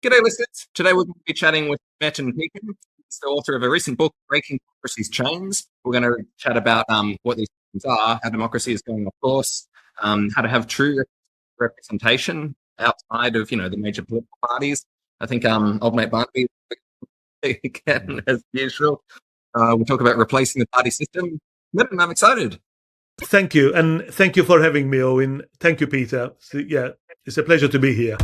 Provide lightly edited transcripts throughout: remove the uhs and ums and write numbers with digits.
G'day, listeners. Today we're going to be chatting with Metin Pekin. He's the author of a recent book, Breaking Democracy's Chains. We're going to chat about what these things are, how democracy is going off course, how to have true representation outside of, the major political parties. I think old mate Barnaby, again, as usual. We'll talk about replacing the party system. Metin, I'm excited. Thank you. And thank you for having me, Owen. Thank you, Peter. Yeah, it's a pleasure to be here.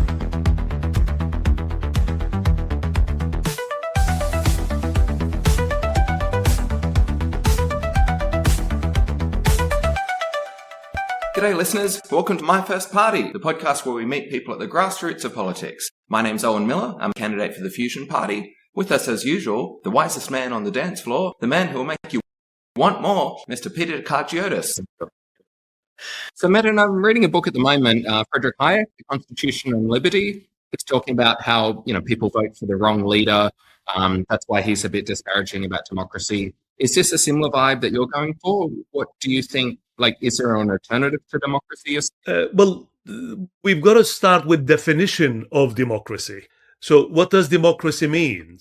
G'day, listeners. Welcome to My First Party, the podcast where we meet people at the grassroots of politics. My name's Owen Miller. I'm a candidate for the Fusion Party. With us, as usual, the wisest man on the dance floor, the man who will make you want more, Mr. Peter Kargiotis. So, Metin, I'm reading a book at the moment, Friedrich Hayek, The Constitution and Liberty. It's talking about how, people vote for the wrong leader. That's why he's a bit disparaging about democracy. Is this a similar vibe that you're going for? What do you think? Is there an alternative to democracy? Well, we've got to start with definition of democracy. So what does democracy mean?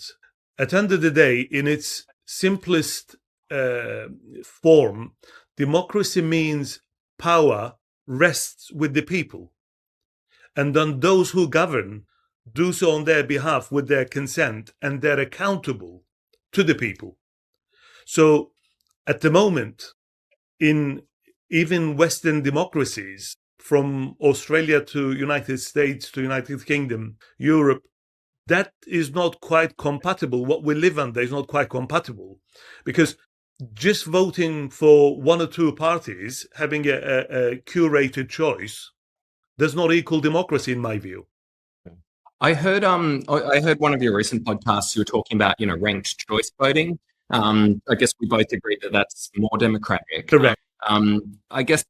At the end of the day, in its simplest form, democracy means power rests with the people. And then those who govern do so on their behalf with their consent, and they're accountable to the people. So at the moment, in even Western democracies, from Australia to United States to United Kingdom, Europe, that is not quite compatible. What we live under is not quite compatible, because just voting for one or two parties, having a curated choice, does not equal democracy, in my view. I heard one of your recent podcasts. You were talking about ranked choice voting. I guess we both agree that that's more democratic. Correct. I guess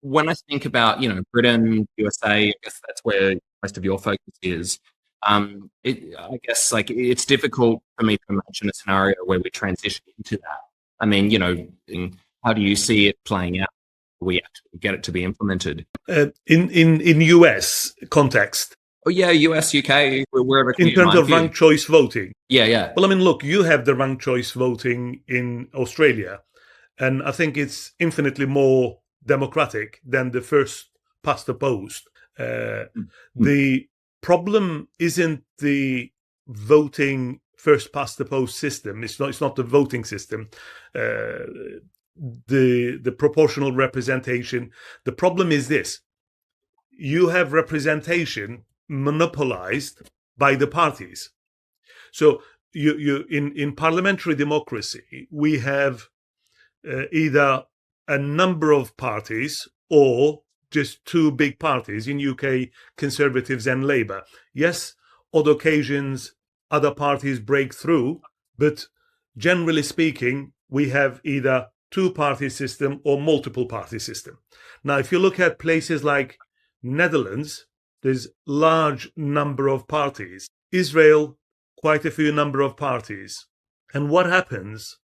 when I think about Britain, USA, I guess that's where most of your focus is. I guess it's difficult for me to imagine a scenario where we transition into that. I mean, how do you see it playing out? We actually get it to be implemented in US context. Oh yeah, US, UK, wherever. In terms of ranked choice voting. Yeah. Well, I mean, look, you have the ranked choice voting in Australia, and I think it's infinitely more democratic than the first past the post. The problem isn't the voting first past the post system. It's not the voting system. The proportional representation. The problem is this: you have representation monopolized by the parties. So you in parliamentary democracy, we have either a number of parties or just two big parties. In UK, Conservatives and Labour. Yes, on occasions other parties break through, but generally speaking, we have either two-party system or multiple-party system. Now, if you look at places like Netherlands, there's large number of parties. Israel, quite a few number of parties. And what happens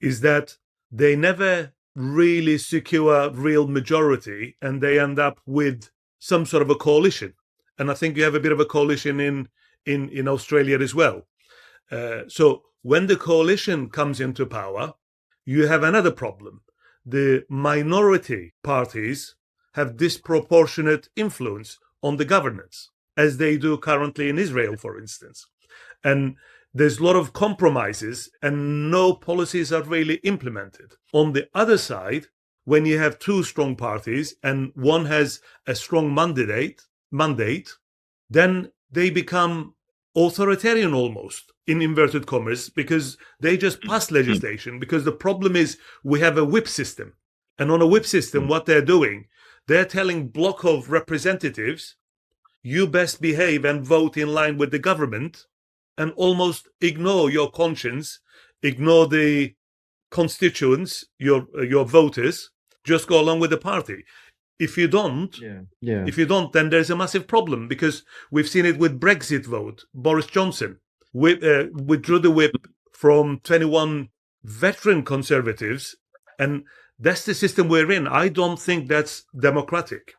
is that they never really secure real majority, and they end up with some sort of a coalition. And I think you have a bit of a coalition in Australia as well. So when the coalition comes into power, you have another problem. The minority parties have disproportionate influence on the governance, as they do currently in Israel, for instance. And there's a lot of compromises and no policies are really implemented. On the other side, when you have two strong parties and one has a strong mandate, then they become authoritarian almost, in inverted commas, because they just pass legislation. Because the problem is we have a whip system. And on a whip system, what they're doing, they're telling block of representatives, you best behave and vote in line with the government, and almost ignore your conscience, ignore the constituents, your voters, just go along with the party. If you don't, then there's a massive problem, because we've seen it with Brexit vote. Boris Johnson withdrew the whip from 21 veteran Conservatives, and that's the system we're in. I don't think that's democratic.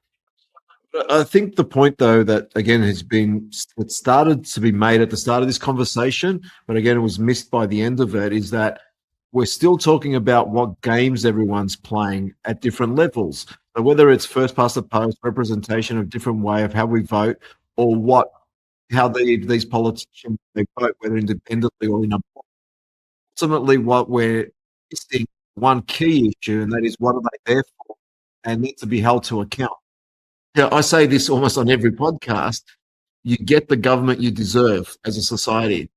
I think the point, though, that again it started to be made at the start of this conversation, but again, it was missed by the end of it, is that we're still talking about what games everyone's playing at different levels. So whether it's first past the post, representation of different way of how we vote, or how these politicians they vote, whether independently or in a ultimately what we're missing one key issue, and that is what are they there for, and need to be held to account. Yeah, I say this almost on every podcast. You get the government you deserve as a society.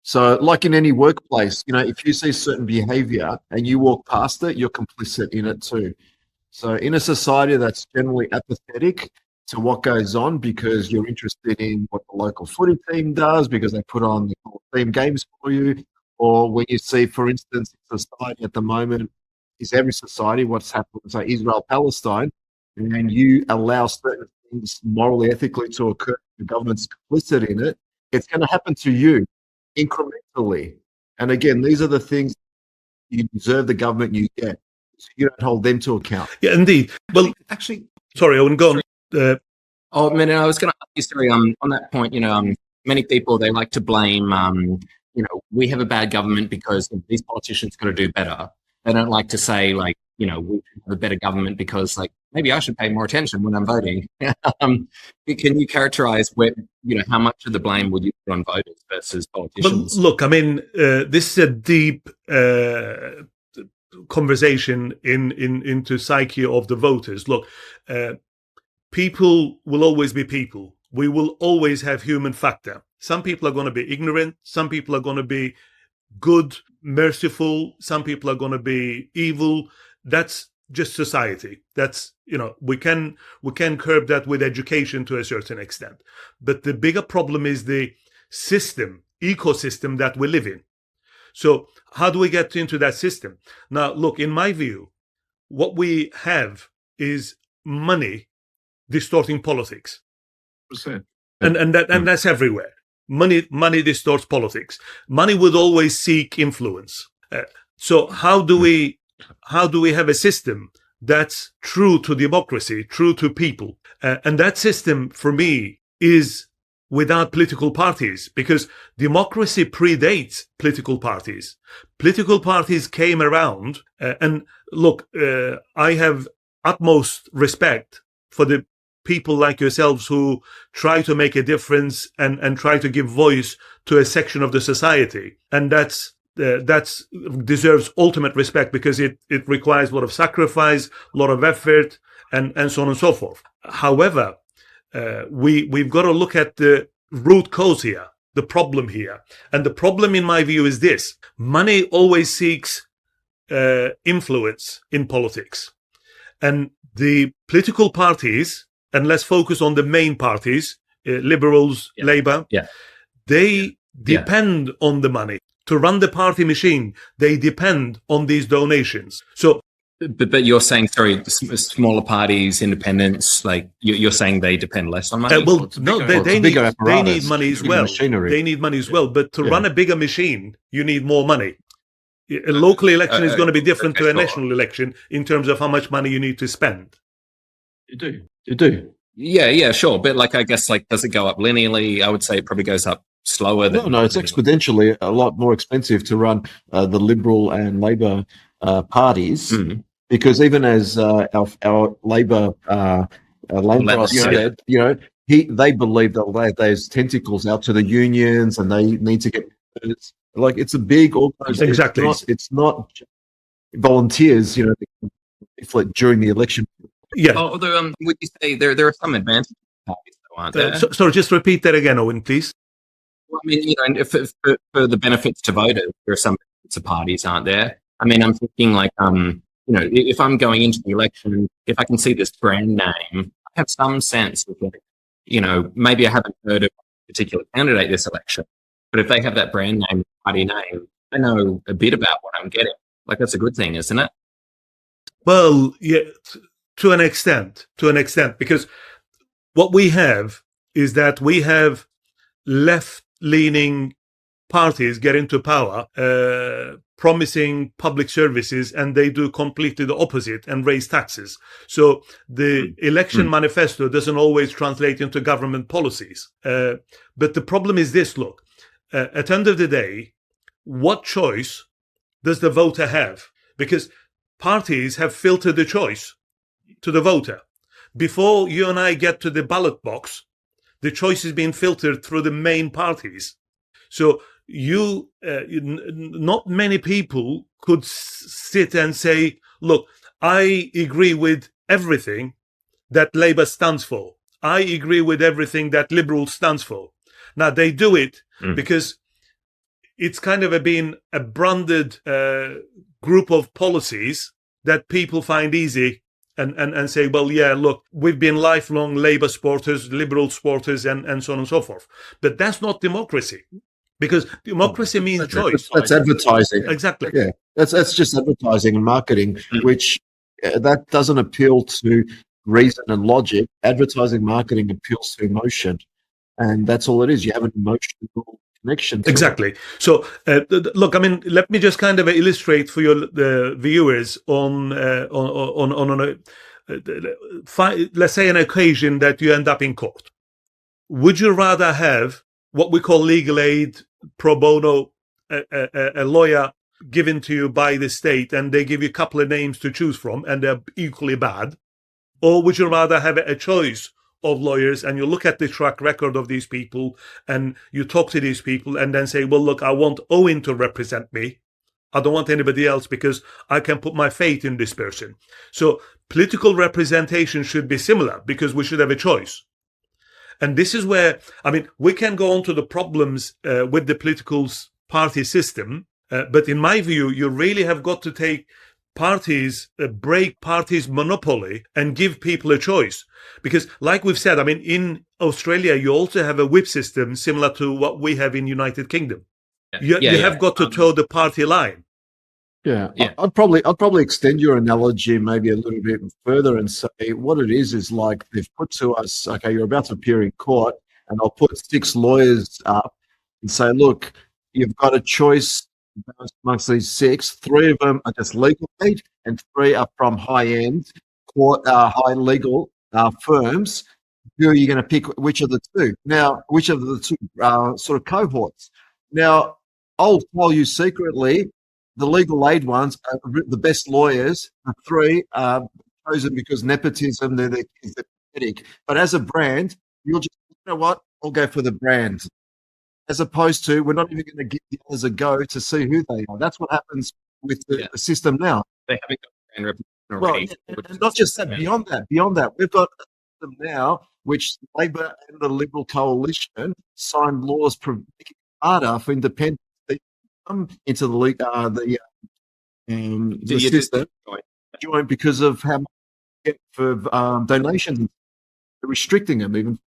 So, like in any workplace, if you see certain behavior and you walk past it, you're complicit in it too. So, in a society that's generally apathetic to what goes on because you're interested in what the local footy team does because they put on the team games for you, or when you see, for instance, society at the moment is every society what's happening, say Israel-Palestine, and you allow certain things morally, ethically to occur, the government's complicit in it, it's going to happen to you incrementally. And again, these are the things you deserve the government you get. So you don't hold them to account. Yeah, indeed. Well, Actually, sorry, Owen, go on. Oh, man, I was going to ask you, sorry, on that point, many people, they like to blame, we have a bad government because these politicians got to do better. They don't like to say, like, we have a better government because, like, maybe I should pay more attention when I'm voting. Can you characterize how much of the blame would you put on voters versus politicians? But look, I mean, this is a deep conversation into psyche of the voters. Look, people will always be people. We will always have human factor. Some people are going to be ignorant. Some people are going to be good, merciful. Some people are going to be evil. That's just society. That's, we can curb that with education to a certain extent. But the bigger problem is the ecosystem that we live in. So how do we get into that system? Now, look, in my view, what we have is money distorting politics. And that's everywhere. Money distorts politics. Money would always seek influence. So how do we have a system that's true to democracy, true to people? And that system, for me, is without political parties, because democracy predates political parties. Political parties came around, and look, I have utmost respect for the people like yourselves who try to make a difference and try to give voice to a section of the society. And that's deserves ultimate respect, because it requires a lot of sacrifice, a lot of effort, and so on and so forth. However, we've got to look at the root cause here, the problem here. And the problem, in my view, is this: money always seeks influence in politics. And the political parties, and let's focus on the main parties, Liberals, Labour, they depend on the money. To run the party machine, they depend on these donations. So, but you're saying, sorry, smaller parties, independents, like you're saying they depend less on money? They need money as well. They need money as well. But to run a bigger machine, you need more money. A local election is going to be different to a national election in terms of how much money you need to spend. You do. Yeah, sure. But I guess, does it go up linearly? I would say it probably goes up slower than... No, it's exponentially a lot more expensive to run the Liberal and Labor parties, because even as our Labor Labor said, they believe that there's tentacles out to the unions and they need to get... It's a big organization. Exactly. It's not volunteers, during the election. Yeah. Although, would you say there are some advantages to parties, though, aren't there? Sorry, just repeat that again, Owen, please. Well, I mean, for the benefits to voters, there are some benefits to parties, aren't there? I mean, I'm thinking if I'm going into the election, if I can see this brand name, I have some sense of, maybe I haven't heard of a particular candidate this election, but if they have that brand name, party name, I know a bit about what I'm getting. That's a good thing, isn't it? Well, yeah, to an extent, because what we have is that we have left-leaning parties get into power promising public services, and they do completely the opposite and raise taxes. So the election manifesto doesn't always translate into government policies. But the problem is this, look, at the end of the day, what choice does the voter have? Because parties have filtered the choice to the voter. Before you and I get to the ballot box, the choice is being filtered through the main parties. So not many people could sit and say, look, I agree with everything that Labour stands for. I agree with everything that Liberal stands for. Now, they do it because it's kind of been a branded group of policies that people find easy and say, well, yeah, look, we've been lifelong Labour supporters, Liberal supporters, and so on and so forth. But that's not democracy, because democracy means choice. That's advertising. Exactly. Yeah, that's just advertising and marketing, which that doesn't appeal to reason and logic. Advertising, marketing appeals to emotion, and that's all it is. You have an emotional connection to exactly. So, look, I mean, let me just kind of illustrate for the viewers on let's say an occasion that you end up in court. Would you rather have what we call legal aid, pro bono, a lawyer given to you by the state, and they give you a couple of names to choose from, and they're equally bad? Or would you rather have a choice of lawyers, and you look at the track record of these people, and you talk to these people, and then say, well, look, I want Owen to represent me. I don't want anybody else, because I can put my faith in this person. So political representation should be similar, because we should have a choice. And this is where, I mean, we can go on to the problems with the political party system, but in my view, you really have got to take break parties' monopoly and give people a choice. Because like we've said, I mean, in Australia, you also have a whip system similar to what we have in United Kingdom. You have got to toe the party line. Yeah. I'd probably extend your analogy maybe a little bit further and say what it is like they've put to us, okay, you're about to appear in court, and I'll put 6 lawyers up and say, look, you've got a choice amongst these 6. 3 of them are just legal aid, and 3 are from high-end court, high legal firms. Who are you going to pick? Which of the 2? Now, which of the 2 sort of cohorts? Now, I'll tell you secretly, the legal aid ones are the best lawyers. The 3 are chosen because nepotism, they're pathetic. But as a brand, you'll just, you know what, I'll go for the brand. As opposed to, we're not even going to give the others a go to see who they are. That's what happens with the system now. They haven't got brand reputation already. Well, and not just that, beyond that, we've got a system now which Labor and the Liberal coalition signed laws making it harder for independents to come into the system, join because of how much they get for donations. They're restricting them even.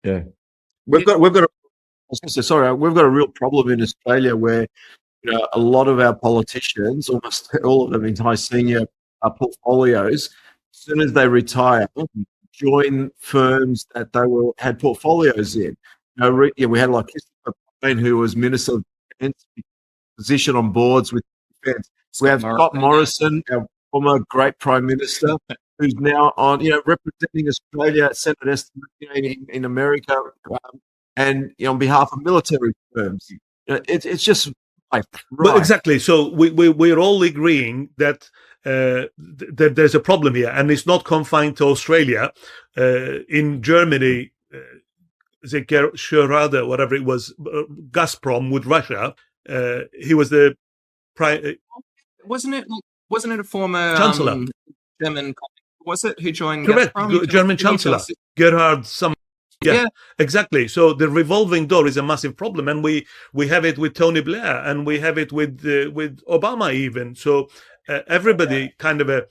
Yeah. We've got. I was going to say, sorry, we've got a real problem in Australia where a lot of our politicians, almost all of them in high senior portfolios, as soon as they retire, join firms that they had portfolios in. We had like Christopher Payne, who was Minister of Defence, position on boards with defence. We have Scott Morrison, our former great Prime Minister, who's now on, representing Australia at Senate estimate in America, and on behalf of military firms. It's just right. Well, exactly. So we're all agreeing that there's a problem here, and it's not confined to Australia. In Germany, Schröder, whatever it was, Gazprom with Russia. He was the prime. Wasn't it a former Chancellor? German? Was it who joined? Correct. Gazprom? German Chancellor Gerhard. Yeah, exactly. So the revolving door is a massive problem, and we have it with Tony Blair, and we have it with Obama even. So everybody kind of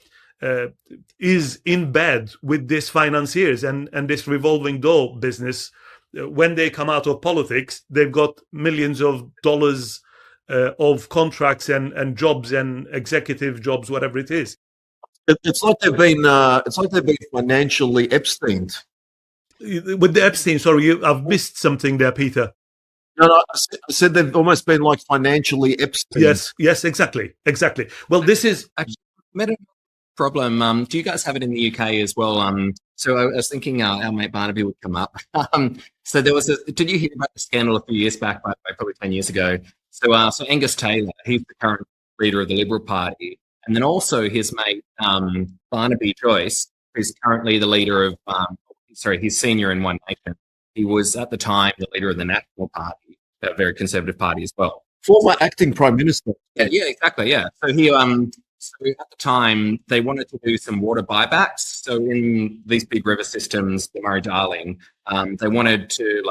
is in bed with these financiers and this revolving door business. When they come out of politics, they've got millions of dollars of contracts and jobs and executive jobs, whatever it is. It's like they've been financially Epsteined. With the Epstein, sorry, I've missed something there, Peter. No, I said they've almost been like financially Epstein. Yes, exactly. Well, this is actually problem. Do you guys have it in the UK as well? So I was thinking our mate Barnaby would come up. So there was did you hear about the scandal a few years back, probably 10 years ago? So Angus Taylor, he's the current leader of the Liberal Party, and then also his mate Barnaby Joyce, who's currently the leader of he's senior in One Nation. He was at the time the leader of the National Party, a very conservative party as well. Former acting prime minister. Yeah, exactly. Yeah. So he so at the time they wanted to do some water buybacks. So in these big river systems, the Murray-Darling, they wanted to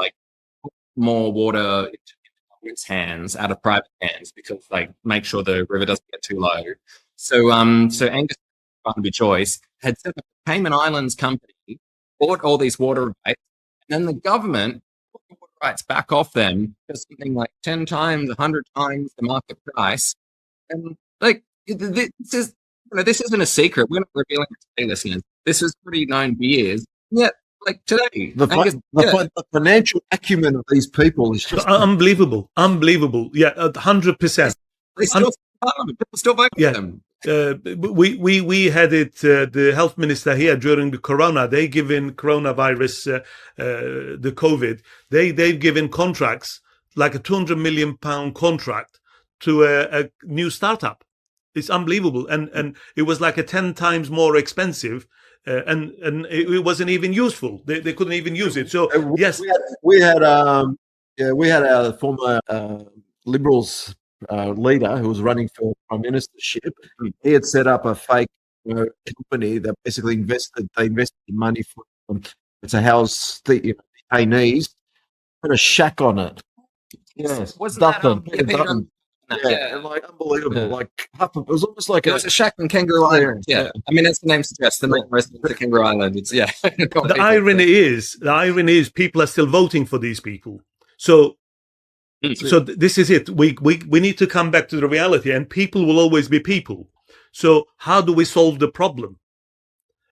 put more water into government's hands out of private hands because make sure the river doesn't get too low. So Angus Barnaby Joyce had set up a Cayman Islands company, bought all these water rights, and then the government put the water rights back off them for something like 10 times, 100 times the market price. And this isn't a secret. We're not revealing it today, listeners. This is pretty known for years. Yet, today, the financial acumen of these people is just unbelievable. Yeah, 100%. They still people still vote for them. We had it. The health minister here during the corona, they given coronavirus, the COVID. They've given contracts like a £200 million contract to a new startup. It's unbelievable, and it was like a 10 times more expensive, and it wasn't even useful. They couldn't even use it. So yes, we had our former Liberals leader who was running for prime ministership. He had set up a fake company that basically invested money for to house the detainees, put a shack on it. Yes, wasn't nothing. Unbelievable. It was almost like it was a shack on Kangaroo Island. Yeah. I mean, as the name suggests, the main residents of Kangaroo Island. It's The irony is, people are still voting for these people. So this is it. We need to come back to the reality, and people will always be people. So how do we solve the problem?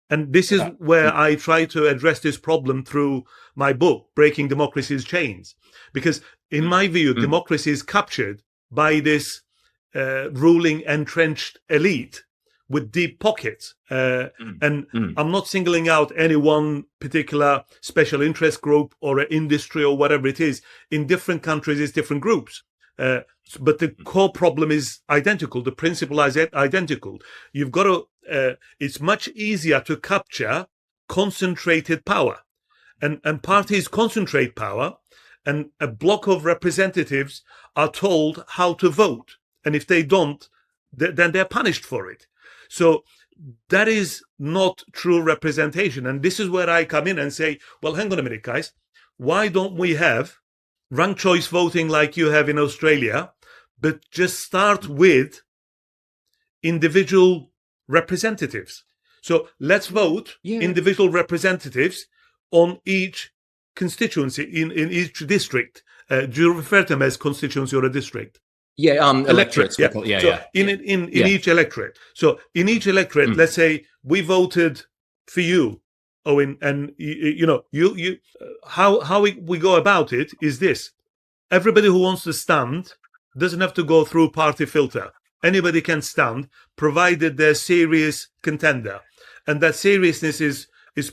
And this is where I try to address this problem through my book, Breaking Democracy's Chains, because in my view, democracy is captured by this ruling entrenched elite with deep pockets. And I'm not singling out any one particular special interest group or an industry or whatever it is. In different countries, it's different groups. But the core problem is identical. The principle is identical. You've got to, it's much easier to capture concentrated power. And parties concentrate power, and a block of representatives are told how to vote. And if they don't, then they're punished for it. So that is not true representation. And this is where I come in and say, well, hang on a minute, guys. Why don't we have ranked choice voting like you have in Australia, but just start with individual representatives? So let's vote individual representatives on each constituency in each district. Do you refer to them as constituency or a district? Yeah, electorates. In each electorate. So in each electorate, let's say we voted for you, Owen, and you how we go about it is this: everybody who wants to stand doesn't have to go through party filter. Anybody can stand, provided they're serious contender, and that seriousness is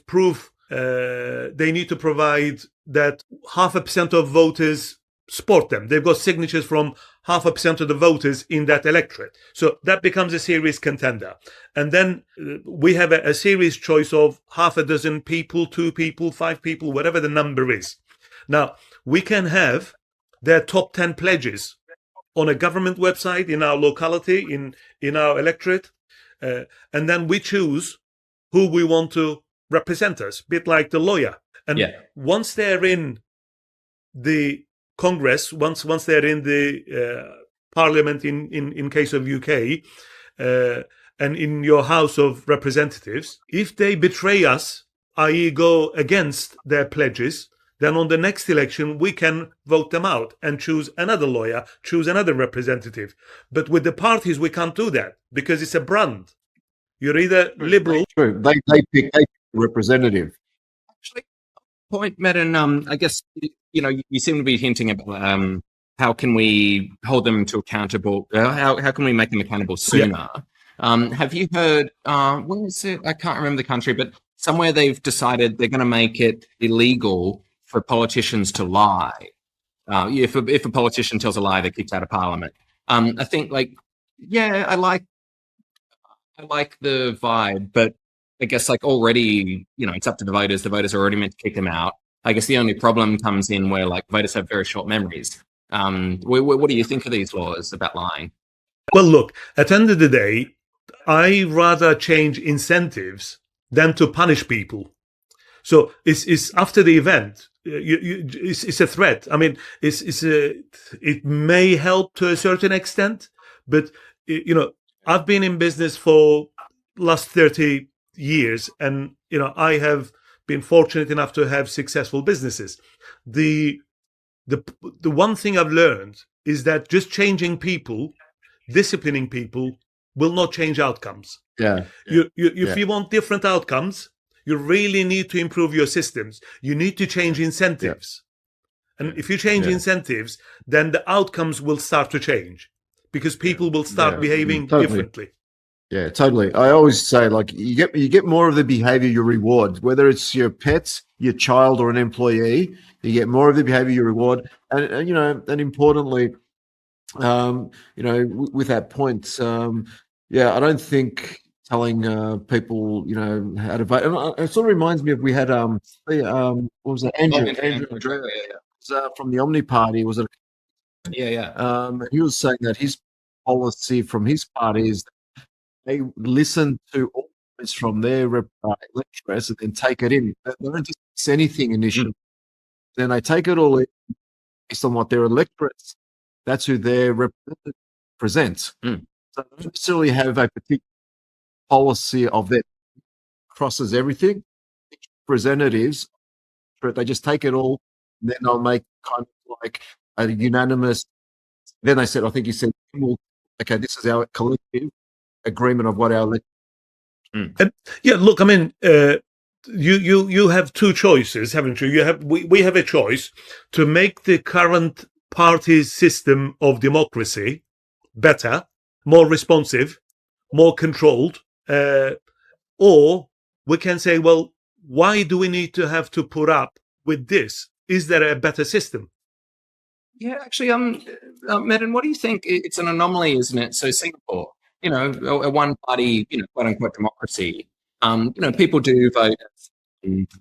proof. They need to provide that 0.5% of voters support them. They've got signatures from 0.5% of the voters in that electorate. So that becomes a serious contender. And then we have a serious choice of 6 people, 2 people, 5 people, whatever the number is. Now, we can have their top 10 pledges on a government website in our locality, in our electorate. And then we choose who we want to represent us, a bit like the lawyer. And once they're in the Congress, once they're in the Parliament in case of UK, and in your House of Representatives, if they betray us, i.e. go against their pledges, then on the next election we can vote them out and choose another lawyer, choose another representative. But with the parties we can't do that because it's a brand. You're either liberal. True. They pick a representative. Actually, point, Metin. I guess you seem to be hinting about how can we hold them to accountable? How can we make them accountable sooner? Have you heard? Where is it? I can't remember the country, but somewhere they've decided they're going to make it illegal for politicians to lie. If a politician tells a lie, they're kicked out of Parliament. I think, I like the vibe, but I guess already, it's up to the voters. The voters are already meant to kick them out. I guess the only problem comes in where voters have very short memories. What do you think of these laws about lying? Well, look, at the end of the day, I rather change incentives than to punish people. So it's after the event. It's a threat. I mean, it may help to a certain extent, but I've been in business for last 30 years, and I have been fortunate enough to have successful businesses. The one thing I've learned is that just changing people, disciplining people, will not change outcomes. If you want different outcomes, you really need to improve your systems. You need to change incentives. And if you change incentives, then the outcomes will start to change because people will start behaving differently. Yeah, totally. I always say, you get more of the behavior you reward, whether it's your pets, your child, or an employee. You get more of the behavior you reward, and importantly, with that point, I don't think telling people, how to vote. And it sort of reminds me of we had what was it? Andrew from the Omni Party. Was it? He was saying that his policy from his party is they listen to all this from their electorates and then take it in. They don't just say anything initially. Then they take it all in based on what their electorates. That's who their representatives present. So they don't necessarily have a particular policy of that crosses everything. Representatives, they just take it all, and then they'll make kind of like a unanimous. Then they said, I think he said, okay, this is our collective agreement of what our look, I mean, you have two choices, haven't you? We have a choice to make the current party system of democracy better, more responsive, more controlled, or we can say, well, why do we need to have to put up with this? Is there a better system? Yeah, actually, Metin, what do you think? It's an anomaly, isn't it? So Singapore, a one-party, quote unquote democracy. People do vote.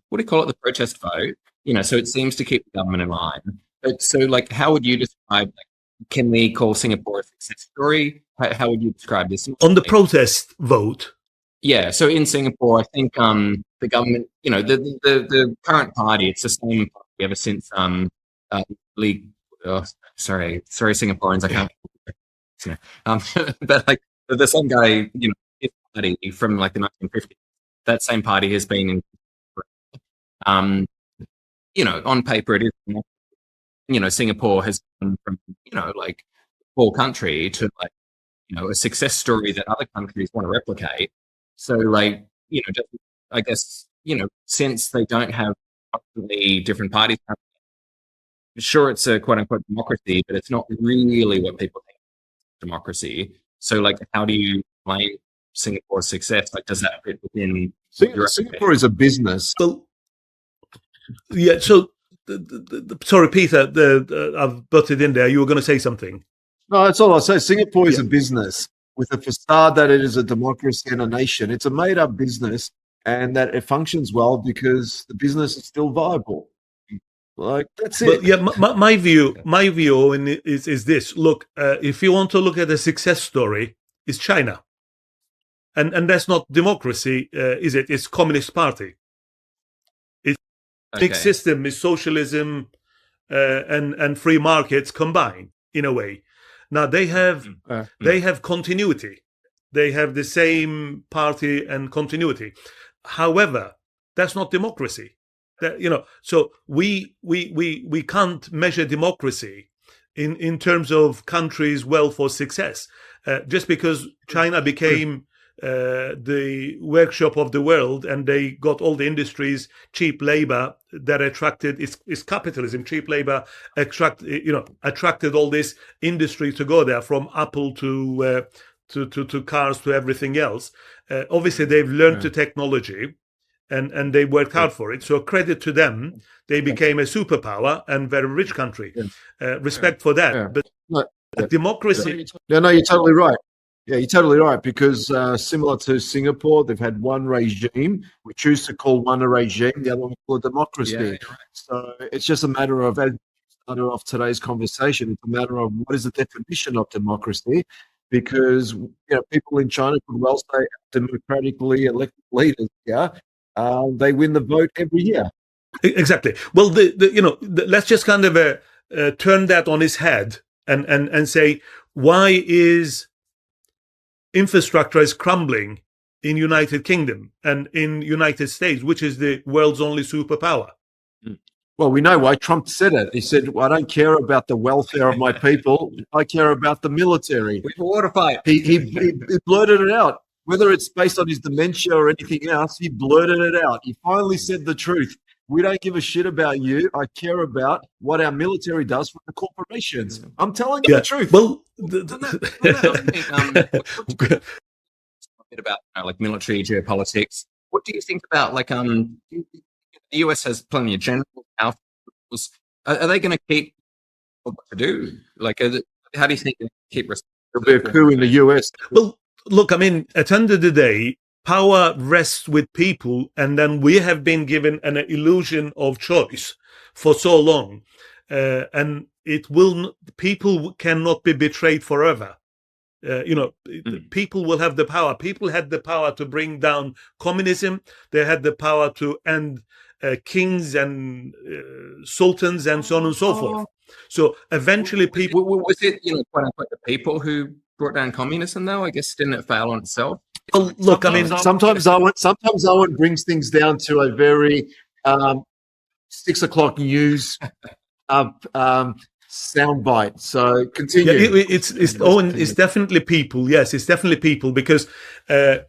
What do you call it? The protest vote. So it seems to keep the government in line. But so, how would you describe? Can we call Singapore a success story? How would you describe this? On the protest vote. Yeah. So in Singapore, I think the government, the current party, it's the same party ever since League. Oh, sorry, Singaporeans. I can't. But there's some guy, his party from the 1950s. That same party has been in. On paper it is. Singapore has gone from poor country to a success story that other countries want to replicate. So just, I guess since they don't have constantly different parties. Sure, it's a quote-unquote democracy, but it's not really what people think democracy. So, how do you explain Singapore's success? Does that fit within? Singapore is a business. Well, yeah. So, sorry, Peter, I've butted in there. You were going to say something. No, that's all I say. Singapore is a business with a facade that it is a democracy and a nation. It's a made-up business, and that it functions well because the business is still viable. That's it. But yeah, my view, Owen, is this. Look, if you want to look at a success story, it's China, and that's not democracy, is it? It's Communist Party. mixed system is socialism and free markets combined in a way. Now they have continuity. They have the same party and continuity. However, that's not democracy. So we can't measure democracy in terms of countries' wealth or success. Just because China became the workshop of the world and they got all the industries, cheap labor that attracted, it's capitalism, cheap labor attracted all this industry to go there, from Apple to cars to everything else. Obviously, they've learned the technology and they worked hard for it. So credit to them. They became a superpower and very rich country. Respect for that. But democracy... No, you're totally right. Yeah, you're totally right, because similar to Singapore, they've had one regime. We choose to call one a regime, the other one we call a democracy. Yeah, right. So it's just a matter of, as started off today's conversation, it's a matter of what is the definition of democracy, because people in China could well say democratically elected leaders, they win the vote every year. Exactly. Well, let's just kind of turn that on its head and say, why is infrastructure is crumbling in United Kingdom and in United States, which is the world's only superpower? Well, we know why. Trump said it. He said, I don't care about the welfare of my people. I care about the military. We water fight. He blurted it out. Whether it's based on his dementia or anything else, he blurted it out. He finally said the truth. We don't give a shit about you. I care about what our military does for the corporations. I'm telling you the truth. Well, a bit about like military geopolitics. What do you think about the US has plenty of generals. Are they going to keep what to do? How do you think they keep? There'll be a coup in the US. Well, look, I mean, at the end of the day, power rests with people, and then we have been given an illusion of choice for so long, and people cannot be betrayed forever. People will have the power. People had the power to bring down communism. They had the power to end kings and sultans and so on and so forth. So eventually, people was it quote unquote the people who brought down communism, though? I guess didn't it fail on itself? Well, look, sometimes Owen brings things down to a very 6 o'clock news soundbite. So continue. Yeah, it's Owen. It's definitely people. Yes, it's definitely people, because there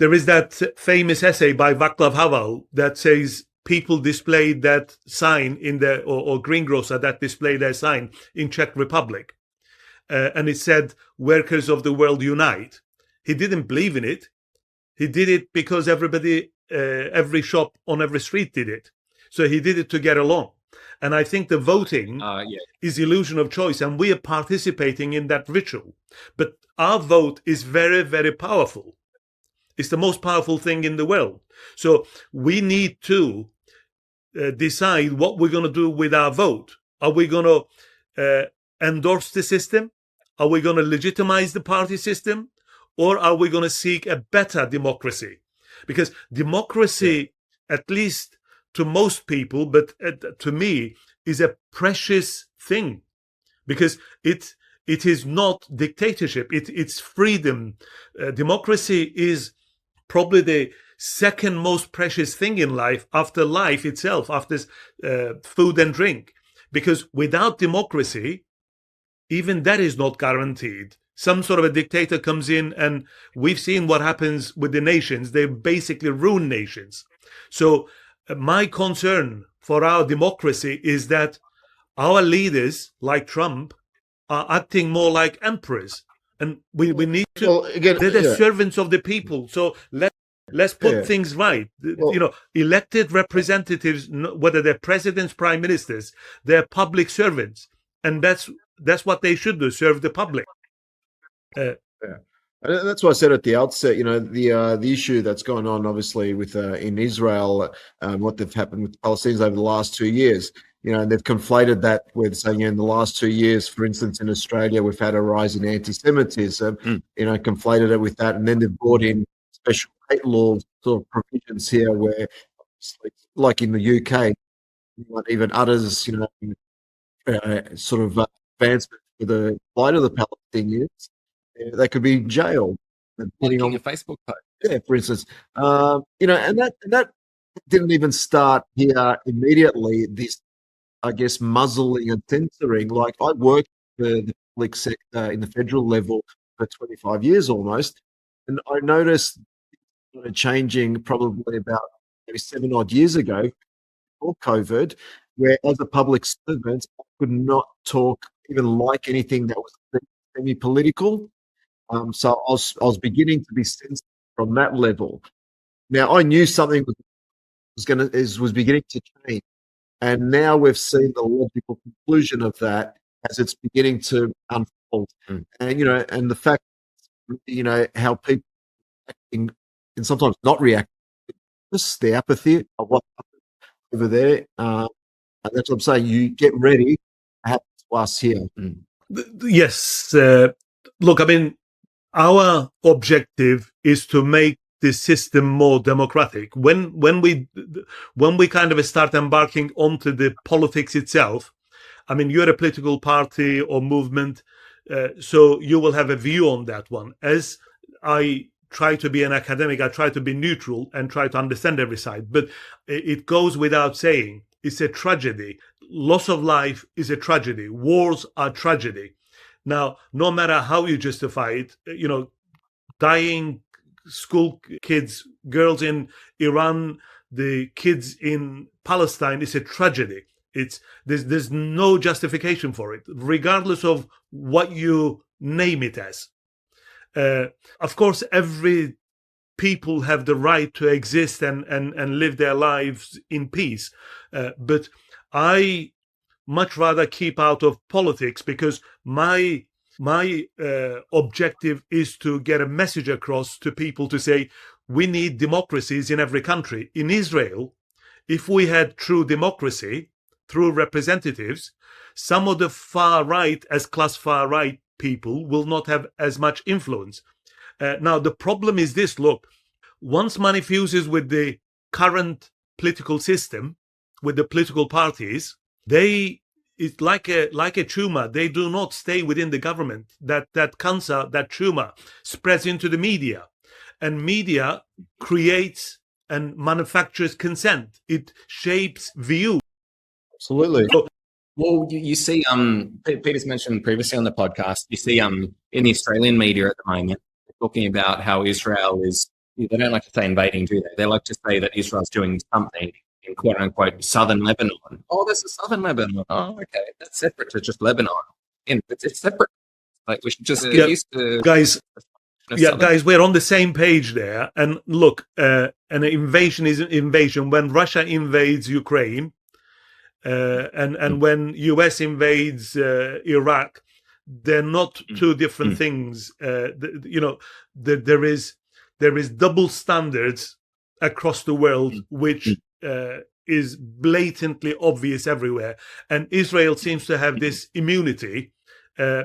is that famous essay by Václav Havel that says people displayed that sign in the or greengrocer that displayed their sign in Czech Republic, and it said "Workers of the world unite." He didn't believe in it. He did it because everybody, every shop on every street did it. So he did it to get along. And I think the voting is illusion of choice, and we are participating in that ritual. But our vote is very, very powerful. It's the most powerful thing in the world. So we need to decide what we're going to do with our vote. Are we going to endorse the system? Are we going to legitimize the party system? Or are we going to seek a better democracy? Because democracy, at least to most people, but to me, is a precious thing, because it is not dictatorship. It's freedom. Democracy is probably the second most precious thing in life, after life itself, after food and drink. Because without democracy, even that is not guaranteed. Some sort of a dictator comes in, and we've seen what happens with the nations. They basically ruin nations. So my concern for our democracy is that our leaders, like Trump, are acting more like emperors. And we need to... they're the servants of the people. So let's put things right. Elected representatives, whether they're presidents, prime ministers, they're public servants. And that's what they should do, serve the public. That's what I said at the outset. The issue that's going on, obviously, with in Israel, what they've happened with Palestinians over the last 2 years. They've conflated that with saying in the last 2 years, for instance, in Australia, we've had a rise in anti-Semitism. Conflated it with that, and then they've brought in special hate laws sort of provisions here, where, like in the UK, anyone even utters, sort of advancement for the plight of the Palestinians, they could be jailed. Depending on your Facebook post. Yeah, for instance, and that didn't even start here immediately. This, I guess, muzzling and censoring. Like, I worked for the public sector in the federal level for 25 years almost, and I noticed changing probably about maybe 7 odd years ago before COVID, where as a public servant, I could not talk even like anything that was semi-political. So I was beginning to be censored from that level. Now, I knew something was beginning to change, and now we've seen the logical conclusion of that as it's beginning to unfold. And and the fact, how people acting and sometimes not react, just the apathy of what happened over there. And that's what I'm saying. You get ready. Happens to us here. Yes. Look, I mean, our objective is to make the system more democratic. When we kind of start embarking onto the politics itself, I mean, you're a political party or movement, so you will have a view on that one. As I try to be an academic, I try to be neutral and try to understand every side. But it goes without saying, it's a tragedy. Loss of life is a tragedy. Wars are tragedy. Now, no matter how you justify it, dying school kids, girls in Iran, the kids in Palestine is a tragedy. There's no justification for it, regardless of what you name it as. Of course, every people have the right to exist and live their lives in peace. But I much rather keep out of politics, because my objective is to get a message across to people to say we need democracies in every country. In Israel, if we had true democracy through representatives, some of the far right, as class far right people, will not have as much influence. Now, the problem is this, look, once money fuses with the current political system, with the political parties, it's like a tumor. They do not stay within the government. That cancer, that tumor, spreads into the media, and media creates and manufactures consent. It shapes view. Absolutely. So, well, you see, Peter's mentioned previously on the podcast, you see in the Australian media at the moment, talking about how Israel is, they don't like to say invading, do they? They like to say that Israel's doing something in quote unquote southern Lebanon. Oh, this is southern Lebanon. Oh, okay. That's separate to just Lebanon. And it's separate. Like, we should just get used to guys. Yeah, guys, we're on the same page there. And look, an invasion is an invasion. When Russia invades Ukraine, and when US invades Iraq, they're not two different things. There is double standards across the world, which is blatantly obvious everywhere. And Israel seems to have this immunity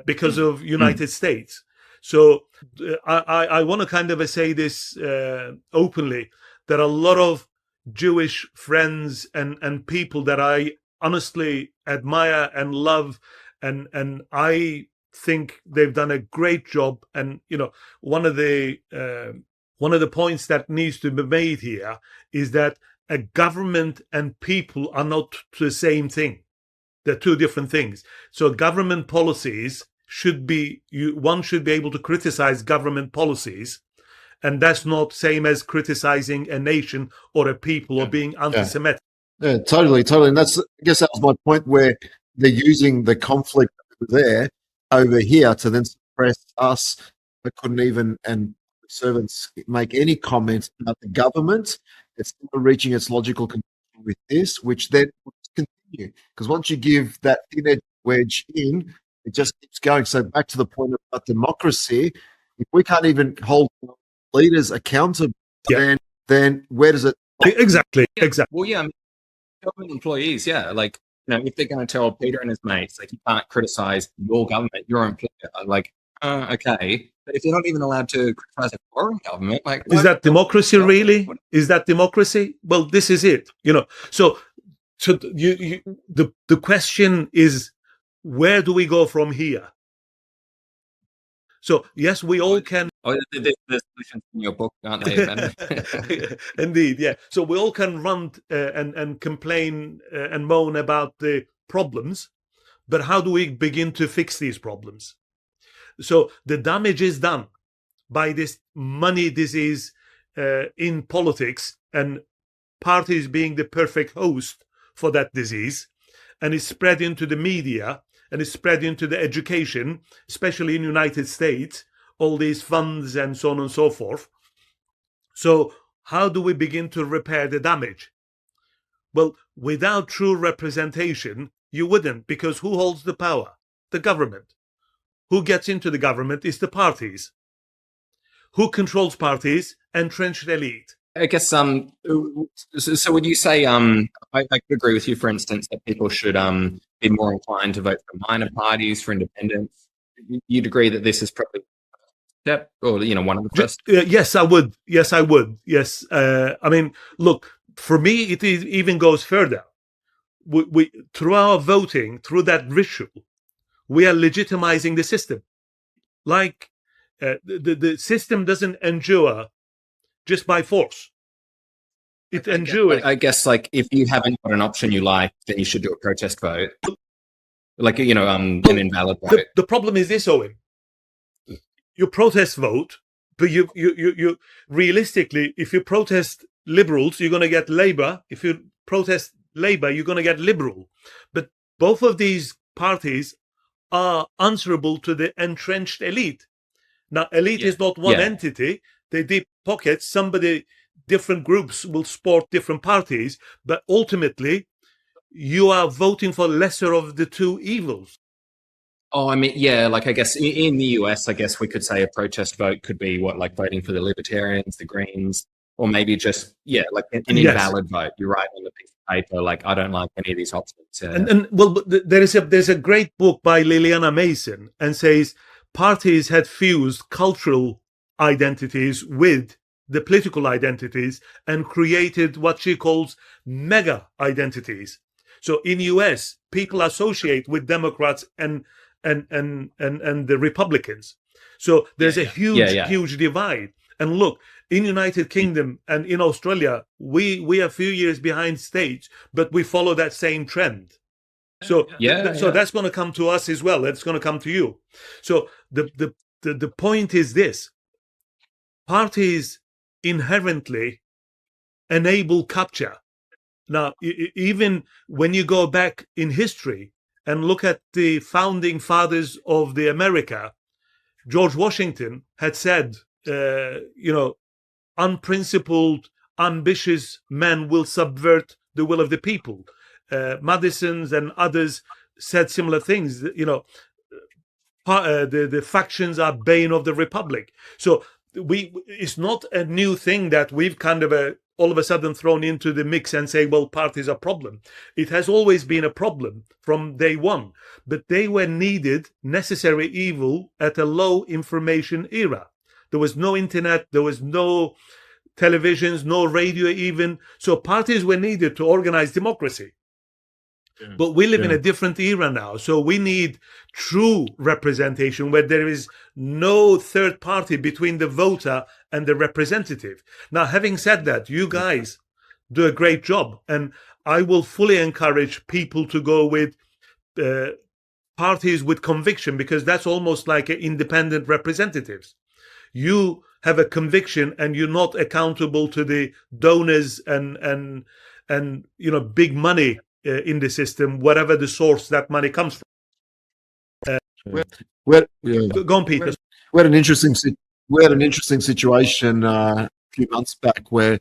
because of United States. So I want to kind of say this openly, that a lot of Jewish friends and people that I honestly admire and love, and I think they've done a great job. And one of the points that needs to be made here is that a government and people are not the same thing. They're two different things. So government policies one should be able to criticize government policies, and that's not same as criticizing a nation or a people or being anti-Semitic. Yeah, totally. And I guess that was my point, where they're using the conflict over here to then suppress us. I couldn't even, and servants, make any comments about the government. It's not reaching its logical conclusion with this, which then will continue. Because once you give that thin edge wedge in, it just keeps going. So back to the point about democracy, if we can't even hold leaders accountable, then where does it? Exactly. Well, yeah, government employees, like, if they're going to tell Peter and his mates, like, you can't criticize your government, your employer, like, okay. But if you're not even allowed to criticize a foreign government, like, is that democracy really? Is that democracy? Well, this is it. So So the question is, where do we go from here? So yes, we all can. Oh, the solutions in your book, aren't they? Indeed, yeah. So we all can rant and complain and moan about the problems, but how do we begin to fix these problems? So the damage is done by this money disease in politics, and parties being the perfect host for that disease, and it's spread into the media, and it's spread into the education, especially in the United States, all these funds and so on and so forth. So how do we begin to repair the damage? Well, without true representation, you wouldn't, because who holds the power? The government. Who gets into the government is the parties. Who controls parties? Entrenched elite. I guess so would you say I could agree with you, for instance, that people should be more inclined to vote for minor parties, for independence? You'd agree that this is probably step, or one of the first? Yes, I would. Yes, I mean, look, for me it even goes further. We through our voting, through that ritual, we are legitimizing the system. Like the system doesn't endure just by force. It endures. I guess, like, if you haven't got an option you like, then you should do a protest vote, like an invalid vote. The problem is this, Owen. You protest vote, but you realistically, if you protest Liberals, you're going to get Labour. If you protest Labour, you're going to get Liberal. But both of these parties are answerable to the entrenched elite. Now, elite is not one entity. They deep pockets. Different groups will support different parties, but ultimately, you are voting for lesser of the two evils. Oh, I mean, yeah, like, I guess in the US, I guess we could say a protest vote could be like voting for the Libertarians, the Greens, or maybe just, like an invalid vote. You write on the piece of paper, like, I don't like any of these options. But there's a great book by Liliana Mason, and says parties had fused cultural identities with the political identities and created what she calls mega identities. So in US, people associate with Democrats and the Republicans. So there's a huge divide. And look, in United Kingdom and in Australia, we are a few years behind States, but we follow that same trend. So that's going to come to us as well. It's going to come to you. So the point is this: parties inherently enable capture. Now, even when you go back in history and look at the founding fathers of the America, George Washington had said, unprincipled, ambitious men will subvert the will of the people. Madison's and others said similar things. The factions are bane of the republic. So it's not a new thing that we've kind of all of a sudden thrown into the mix and say, well, parties are a problem. It has always been a problem from day one, but they were necessary evil at a low information era. There was no internet, there was no televisions, no radio even. So parties were needed to organize democracy. But we live in a different era now. So we need true representation where there is no third party between the voter and the representative. Now, having said that, you guys do a great job. And I will fully encourage people to go with parties with conviction, because that's almost like independent representatives. You have a conviction and you're not accountable to the donors and big money in the system, whatever the source that money comes from. Go on, Peter. We had an interesting situation a few months back where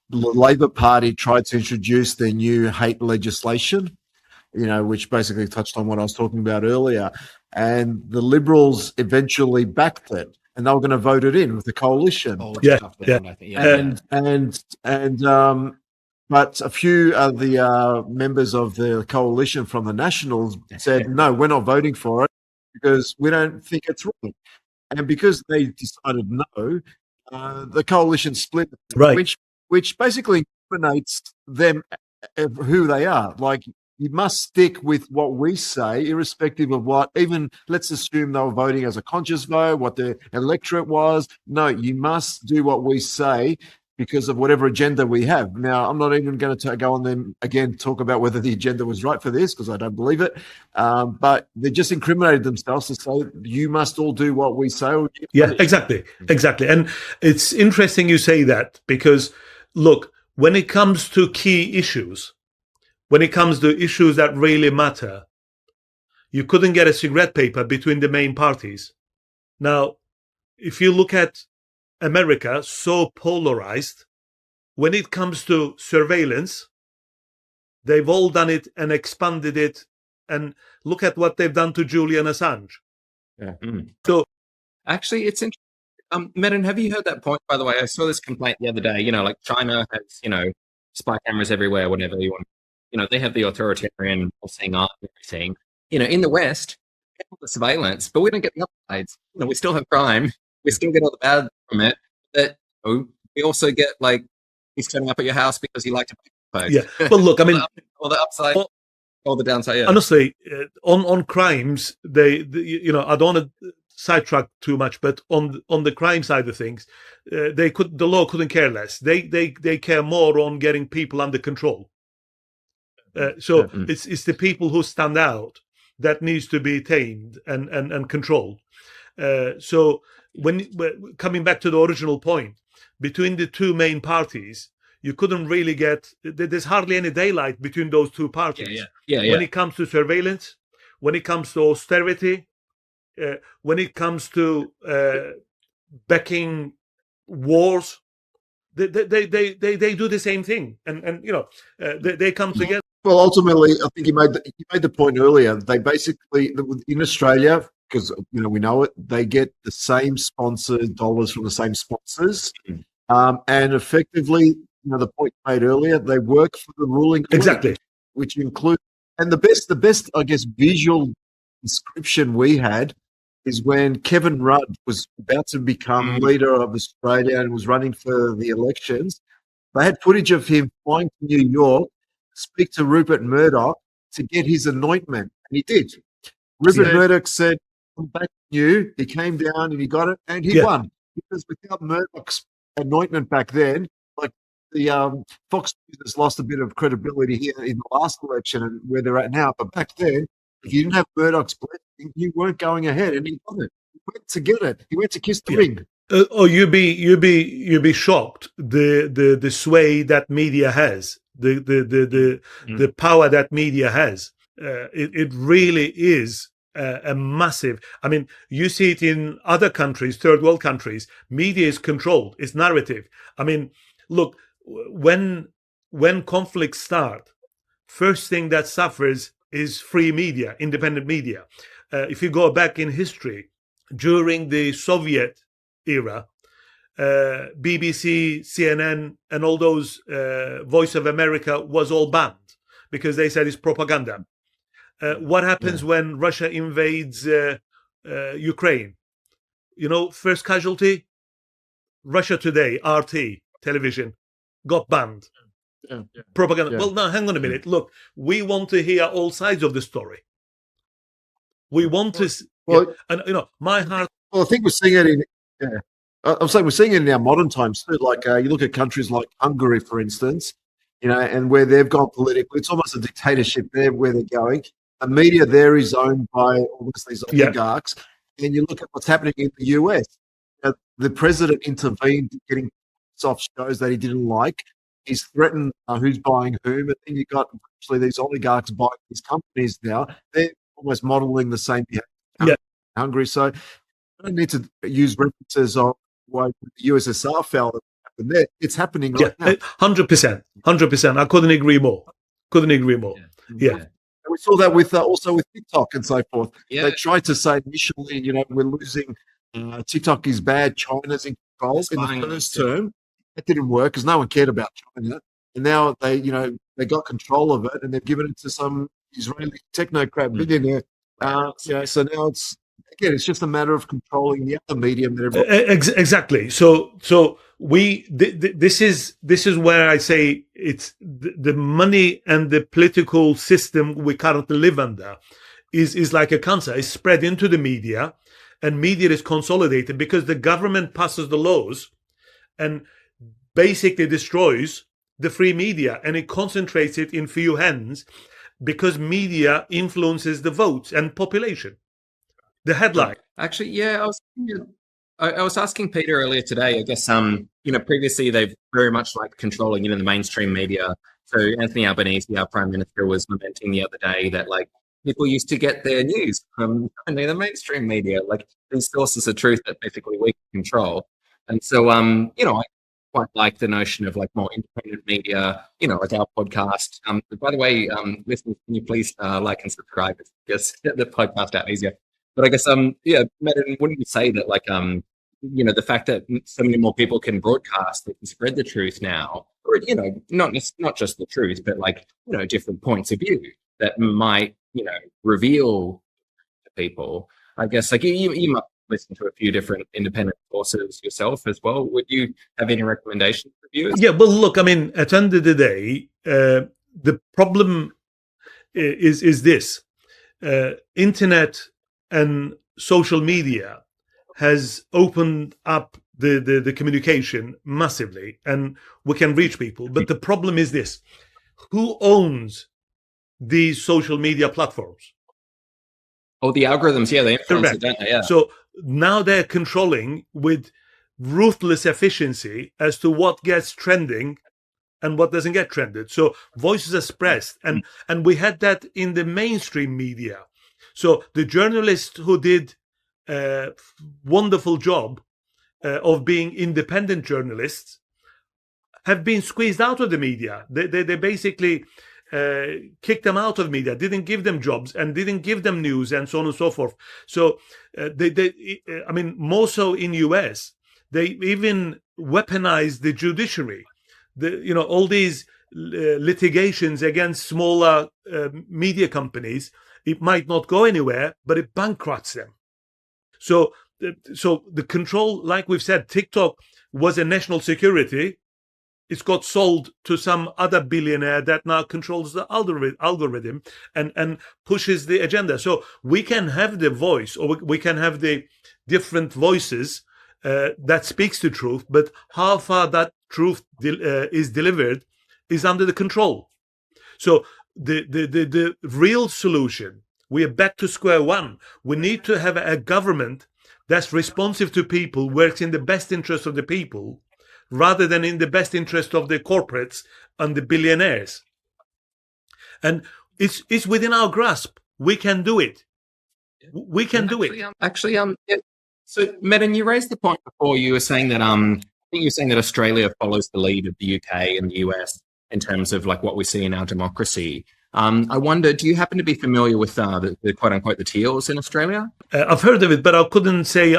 the Labor Party tried to introduce their new hate legislation, which basically touched on what I was talking about earlier. And the Liberals eventually backed it, and they were going to vote it in with the coalition. But a few of the members of the coalition from the Nationals said, no, we're not voting for it because we don't think it's right. And because they decided no, the coalition split, which basically incriminates them of who they are. Like, you must stick with what we say, irrespective of what, even let's assume they were voting as a conscious vote, what the electorate was. No, you must do what we say because of whatever agenda we have. Now, I'm not even going to go on them again, talk about whether the agenda was right for this, because I don't believe it. But they just incriminated themselves to say, you must all do what we say. Yeah, exactly. And it's interesting you say that, because look, when it comes to key issues, when it comes to issues that really matter, you couldn't get a cigarette paper between the main parties. Now, if you look at America, so polarized, when it comes to surveillance, they've all done it and expanded it. And look at what they've done to Julian Assange. Yeah. So, actually, it's interesting. Metin, have you heard that point, by the way? I saw this complaint the other day, like China has, spy cameras everywhere, whatever you want. They have the authoritarian seeing art and everything. In the West, we get all the surveillance, but we don't get the upsides. We still have crime. We still get all the bad from it. That we also get, like, he's turning up at your house because you like to post. Yeah. Well, look, I mean, all the upside, all the downside. Yeah. Honestly, on crimes, they I don't want to sidetrack too much, but on the crime side of things, the law couldn't care less. They care more on getting people under control. So it's the people who stand out that needs to be tamed and controlled. So when coming back to the original point, between the two main parties, you couldn't really get. There's hardly any daylight between those two parties. Yeah. When it comes to surveillance, when it comes to austerity, when it comes to backing wars, they do the same thing, and they come together. Well, ultimately, I think you made the point earlier. They basically, in Australia, because we know it, they get the same sponsored dollars from the same sponsors, and effectively, the point made earlier, they work for the ruling elite, Exactly, which includes, and the best, I guess, visual description we had is when Kevin Rudd was about to become leader of Australia and was running for the elections. They had footage of him flying to New York, speak to Rupert Murdoch to get his anointment, and he did. Rupert Murdoch said, "I'm back to you." He came down and he got it, and he won, because without Murdoch's anointment back then, like the Fox News has lost a bit of credibility here in the last election and where they're at now. But back then, if you didn't have Murdoch's blessing, you weren't going ahead, and he got it. He went to get it. He went to kiss the ring. You'd be shocked the sway that media has, the power that media has. It really is a massive. I mean, you see it in other countries, third world countries. Media is controlled. It's narrative. I mean, look, when conflicts start, first thing that suffers is free media, independent media. If you go back in history, during the Soviet era, BBC, CNN, and all those Voice of America was all banned because they said it's propaganda. What happens when Russia invades Ukraine? First casualty, Russia Today, RT television, got banned. Propaganda. Well, no, hang on a minute. Look, we want to hear all sides of the story. We want to, and my heart. Well, I think we're seeing it in. I'm saying we're seeing it in our modern times too. Like you look at countries like Hungary, for instance, and where they've gone political, it's almost a dictatorship there where they're going. The media there is owned by almost these oligarchs. And you look at what's happening in the US. The president intervened, getting off shows that he didn't like. He's threatened who's buying whom, and then you got actually these oligarchs buying these companies now. They're almost modelling the same behaviour in Hungary. So I don't need to use references on why the USSR fell that happened there. It's happening right now. 100%. I couldn't agree more. Yeah. And we saw that with also with TikTok and so forth. They tried to say initially, we're losing. TikTok is bad. China's in control in the first term. That didn't work because no one cared about China. And now they got control of it and they've given it to some Israeli technocrat billionaire. So now it's just a matter of controlling the other medium that exactly. So this is where I say it's the money and the political system we currently live under is like a cancer. It's spread into the media, and media is consolidated because the government passes the laws and basically destroys the free media, and it concentrates it in few hands because media influences the votes and population. The headline. Actually, yeah, I was asking Peter earlier today. I guess previously they've very much like controlling the mainstream media. So Anthony Albanese, our Prime Minister, was lamenting the other day that like people used to get their news from the mainstream media, like these sources of truth that basically we can control. And so I quite like the notion of like more independent media, like our podcast. By the way, listeners, can you please like and subscribe? Yes, get the podcast out easier. But I guess, Metin, wouldn't you say that, like, the fact that so many more people can broadcast, they can spread the truth now, or, not just the truth, but like, different points of view that might, reveal to people. I guess, like, you might listen to a few different independent sources yourself as well. Would you have any recommendations for viewers? Yeah, well, look, I mean, at the end of the day, the problem is this. Internet and social media has opened up the communication massively, and we can reach people. But the problem is this: who owns these social media platforms? Oh, the algorithms, yeah, they influence it, don't they? Yeah. So now they're controlling with ruthless efficiency as to what gets trending and what doesn't get trended. So voices are suppressed, and we had that in the mainstream media. So the journalists who did a wonderful job of being independent journalists have been squeezed out of the media. They basically kicked them out of media, didn't give them jobs, and didn't give them news, and so on and so forth. So more so in US, they even weaponized the judiciary. All these litigations against smaller media companies. It might not go anywhere, but it bankrupts them. So the control, like we've said, TikTok was a national security. It's got sold to some other billionaire that now controls the algorithm and pushes the agenda. So we can have the voice, or we can have the different voices that speaks the truth, but how far that truth is delivered is under the control. So the real solution, we are back to square one. We need to have a government that's responsive to people, works in the best interest of the people, rather than in the best interest of the corporates and the billionaires. And it's within our grasp. We can do it. We can do it. So Metin, you raised the point before. You were saying that I think you were saying that Australia follows the lead of the UK and the US in terms of like what we see in our democracy. I wonder, do you happen to be familiar with the quote unquote the teals in Australia? I've heard of it, but I couldn't say.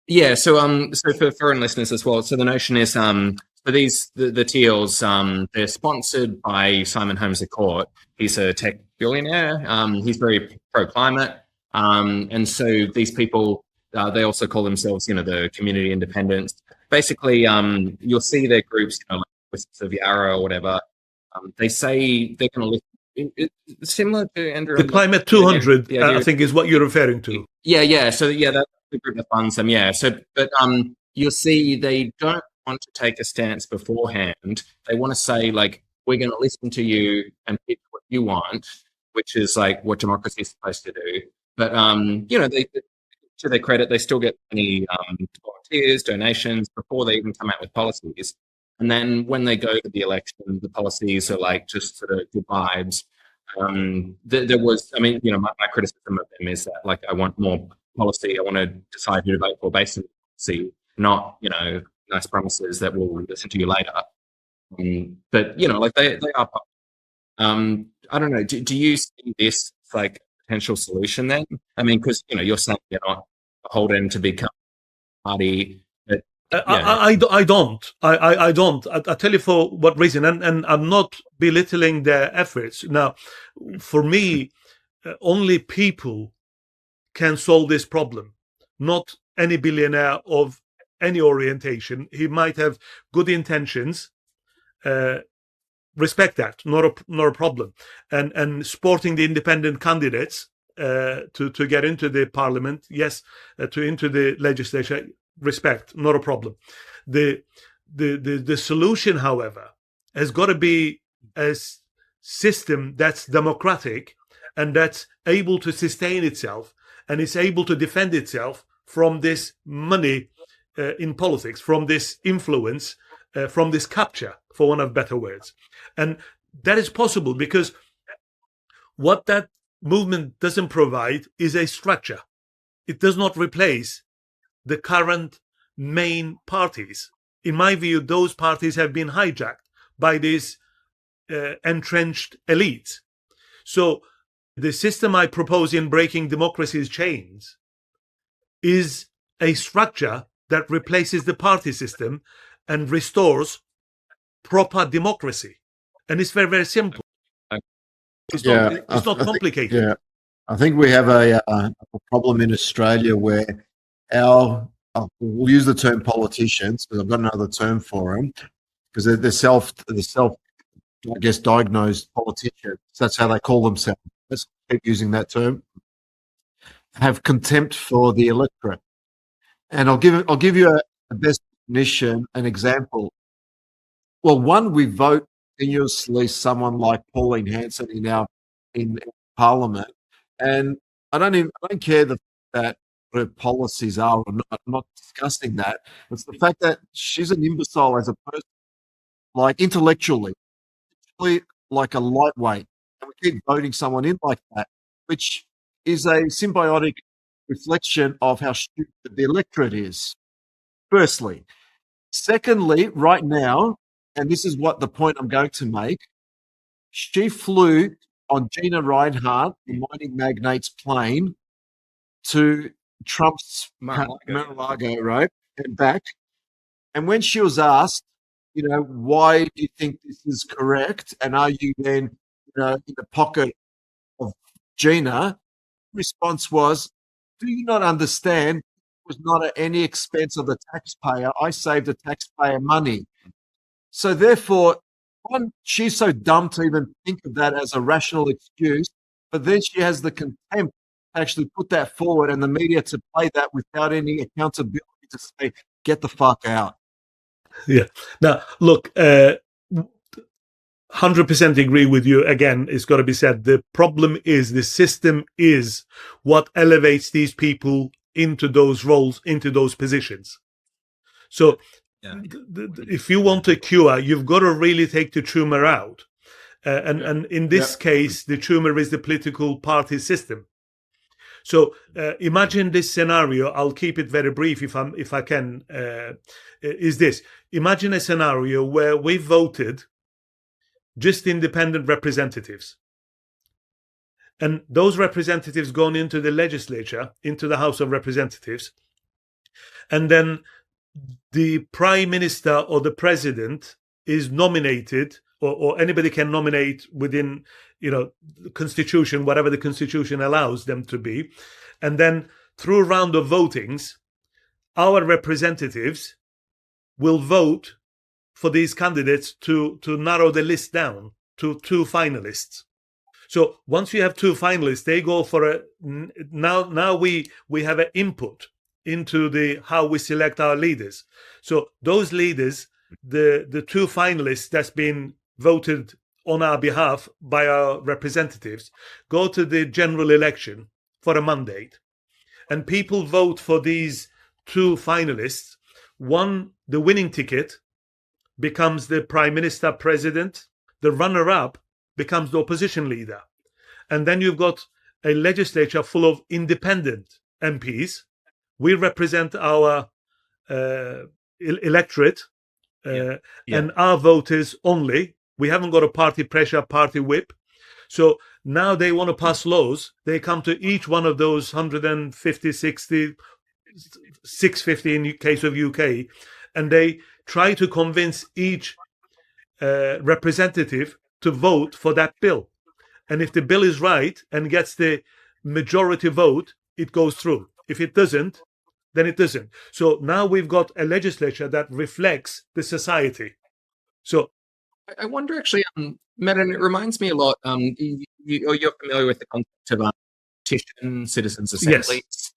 Yeah. So for foreign listeners as well. So the notion is, for the teals, they're sponsored by Simon Holmes à Court. He's a tech billionaire. He's very pro climate, and so these people, they also call themselves, the community independents. Basically, you'll see their groups, like Wisps of Yarra or whatever. They say they're going to listen. Similar to Andrew. The Climate 200, I think, is what you're referring to. Yeah. So that's the group that funds them. Yeah. So, but you'll see they don't want to take a stance beforehand. They want to say like, we're going to listen to you and pick what you want, which is like what democracy is supposed to do. But they, to their credit, they still get any volunteers, donations before they even come out with policies. And then when they go to the election, the policies are like just sort of good vibes. There was, my criticism of them is that like I want more policy. I want to decide who to vote for based on policy, not nice promises that we'll listen to you later. But like they are. I don't know. Do you see this like a potential solution then? I mean, because you're saying you're not beholden to become a party. I don't. I don't. I tell you for what reason, and I'm not belittling their efforts. Now, for me, only people can solve this problem, not any billionaire of any orientation. He might have good intentions. Respect that, not a problem. And supporting the independent candidates to get into the parliament, yes, into the legislature, respect, not a problem. The solution, however, has got to be a system that's democratic and that's able to sustain itself and is able to defend itself from this money in politics, from this influence, from this capture, for one of better words. And that is possible because what that movement doesn't provide is a structure. It does not replace the current main parties. In my view, those parties have been hijacked by these entrenched elites. So the system I propose in Breaking Democracy's Chains is a structure that replaces the party system and restores proper democracy. And it's very, very simple. It's not complicated. Yeah, I think we have a problem in Australia where we'll use the term politicians, because I've got another term for them, because they're self, I guess, diagnosed politicians. That's how they call themselves. Let's keep using that term. Have contempt for the electorate, and I'll give you a best definition, an example. Well, one, we vote continuously someone like Pauline Hanson in Parliament, and I don't care that her policies are or not. I'm not discussing that. It's the fact that she's an imbecile as a person, like intellectually like a lightweight, and we keep voting someone in like that, which is a symbiotic reflection of how stupid the electorate is. Firstly. Secondly, right now, and this is what the point I'm going to make, she flew on Gina Reinhardt, the mining magnate's plane, to Trump's Mar-a-Lago, right, and back. And when she was asked, why do you think this is correct, and are you then, in the pocket of Gina? Response was, do you not understand? It was not at any expense of the taxpayer. I saved the taxpayer money. So therefore, one, she's so dumb to even think of that as a rational excuse, but then she has the contempt to actually put that forward and the media to play that without any accountability to say, get the fuck out. Yeah. Now, look, 100% agree with you. Again, it's got to be said. The problem is the system is what elevates these people into those roles, into those positions. So if you want a cure, you've got to really take the tumor out. And in this case, the tumor is the political party system. So imagine this scenario. I'll keep it very brief if I can. Is this? Imagine a scenario where we voted just independent representatives, and those representatives gone into the legislature, into the House of Representatives, and then the Prime Minister or the President is nominated, or anybody can nominate within the Constitution, whatever the Constitution allows them to be. And then through a round of votings, our representatives will vote for these candidates to narrow the list down to 2 finalists. So once you have 2 finalists, they go for now we have an input into how we select our leaders. So those leaders, the 2 finalists that's been voted on our behalf by our representatives, go to the general election for a mandate, and people vote for these 2 finalists. One, the winning ticket becomes the Prime Minister, President. The runner-up becomes the opposition leader. And then you've got a legislature full of independent MPs. We represent our electorate and our voters only. We haven't got a party pressure, party whip. So now they want to pass laws. They come to each one of those 150, 60, 650 in the case of UK, and they try to convince each representative to vote for that bill. And if the bill is right and gets the majority vote, it goes through. If it doesn't, then it doesn't. So now we've got a legislature that reflects the society. So I wonder actually, Metin, it reminds me a lot. You're familiar with the concept of petition, citizens' assemblies.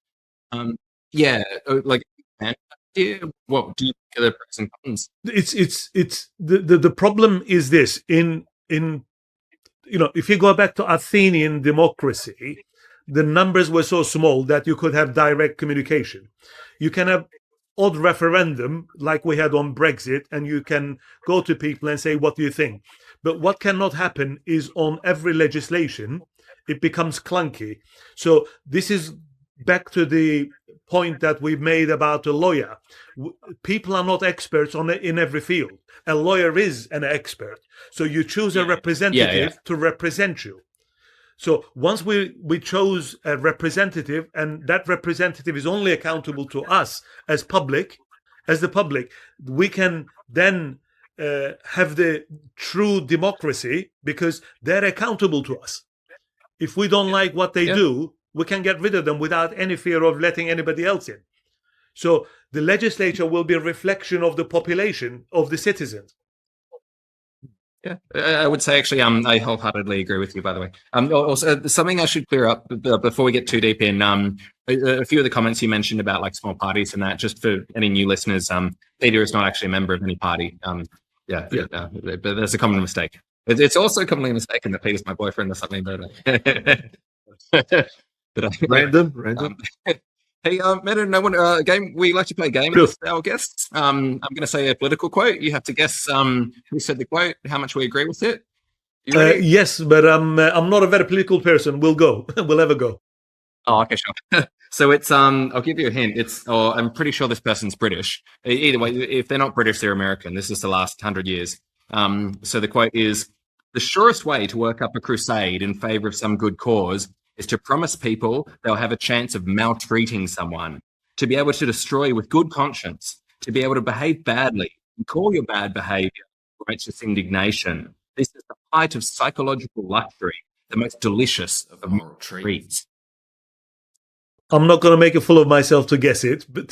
yes. Like, what do you think are the pros and cons? It's the problem is this in if you go back to Athenian democracy, the numbers were so small that you could have direct communication. You can have odd referendum like we had on Brexit, and you can go to people and say, what do you think? But what cannot happen is on every legislation, it becomes clunky. So this is back to the point that we've made about a lawyer. People are not experts in every field. A lawyer is an expert. So you choose a representative to represent you. So once we chose a representative, and that representative is only accountable to us as the public, we can then have the true democracy because they're accountable to us. If we don't like what they do, we can get rid of them without any fear of letting anybody else in. So the legislature will be a reflection of the population, of the citizens. Yeah, I would say actually, I wholeheartedly agree with you. By the way, also something I should clear up before we get too deep in. A few of the comments you mentioned about like small parties and that. Just for any new listeners, Peter is not actually a member of any party. But there's a common mistake. It's also commonly mistaken that Peter's my boyfriend or something. But Random. Hey, Metin, no one game. We like to play a game with our guests. I'm going to say a political quote. You have to guess who said the quote, how much we agree with it. Yes, but I'm not a very political person. We'll go. We'll ever go. Oh, okay, sure. So it's I'll give you a hint. I'm pretty sure this person's British. Either way, if they're not British, they're American. This is the last 100 years. So the quote is: "The surest way to work up a crusade in favor of some good cause is to promise people they'll have a chance of maltreating someone, to be able to destroy with good conscience, to be able to behave badly and call your bad behavior righteous indignation. This is the height of psychological luxury, the most delicious of moral treats." I'm not going to make a fool of myself to guess it, but